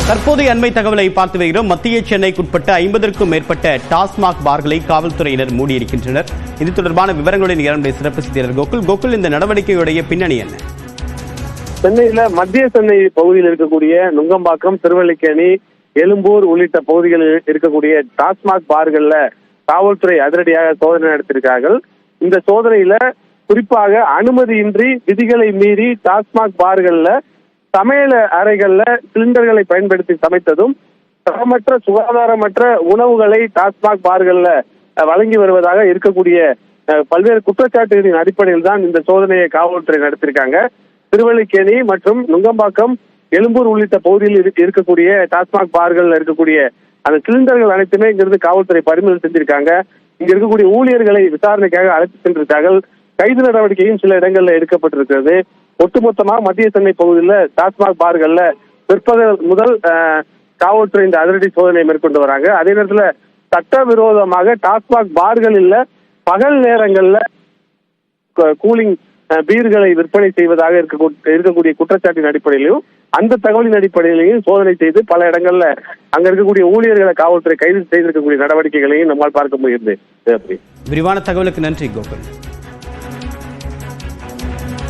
தற்போதைய அண்மை தகவலை பார்த்து வருகிறோம். மத்திய சென்னைக்குட்பட்ட 50க்கும் மேற்பட்ட டாஸ்மாக் பார்களை காவல்துறையினர் மூடியிருக்கின்றனர். இது தொடர்பான விவரங்களுடன் நம்முடைய சிறப்பு செய்தியாளர் கோகுல், இந்த நடவடிக்கையுடைய பின்னணி என்ன? சென்னையில மத்திய சென்னை பகுதியில் இருக்கக்கூடிய நுங்கம்பாக்கம், திருவல்லிக்கேணி, எழும்பூர் உள்ளிட்ட பகுதிகளில் இருக்கக்கூடிய டாஸ்மாக் பார்கள்ல காவல்துறை அதிரடியாக சோதனை நடத்தியிருக்கிறார்கள். இந்த சோதனையில குறிப்பாக அனுமதியின்றி விதிகளை மீறி டாஸ்மாக் பார்கள்ல சமையல அறைகள்ல சிலிண்டர்களை பயன்படுத்தி சமைத்ததும் தரமற்ற சுகாதாரமற்ற உணவுகளை டாஸ்மாக் பார்கள்ல வழங்கி வருவதாக இருக்கக்கூடிய பல்வேறு குற்றச்சாட்டுகளின் அடிப்படையில் தான் இந்த சோதனையை காவல்துறை நடத்தியிருக்காங்க. திருவல்லிக்கேணி மற்றும் நுங்கம்பாக்கம், எழும்பூர் உள்ளிட்ட பகுதியில் இருக்கக்கூடிய டாஸ்மாக் பார்கள் இருக்கக்கூடிய அந்த சிலிண்டர்கள் அனைத்துமே இங்கிருந்து காவல்துறை பறிமுதல் செஞ்சிருக்காங்க. இங்க இருக்கக்கூடிய ஊழியர்களை விசாரணைக்காக அழைத்து சென்றிருக்கார்கள். கைது நடவடிக்கையும் சில இடங்கள்ல எடுக்கப்பட்டிருக்கிறது. ஒட்டுமொத்தமாக மத்திய சென்னை பகுதியில் டாஸ்மாக் பார்கள்ல பிற்பகல் முதல் காவல்துறை இந்த அதிரடி சோதனை மேற்கொண்டு வராங்க. அதே நேரத்தில் சட்டவிரோதமாக டாஸ்மாக் பார்களில் பகல் நேரங்கள்ல கூலிங் பீர்களை விற்பனை செய்வதாக இருக்கக்கூடிய குற்றச்சாட்டின் அடிப்படையிலையும் அந்த தகவலின் அடிப்படையிலையும் சோதனை செய்து பல இடங்கள்ல அங்க இருக்கக்கூடிய ஊழியர்களை காவல்துறை கைது செய்திருக்கக்கூடிய நடவடிக்கைகளையும் நம்மால் பார்க்க முடியுது. விரிவான தகவலுக்கு நன்றி கோகுல்.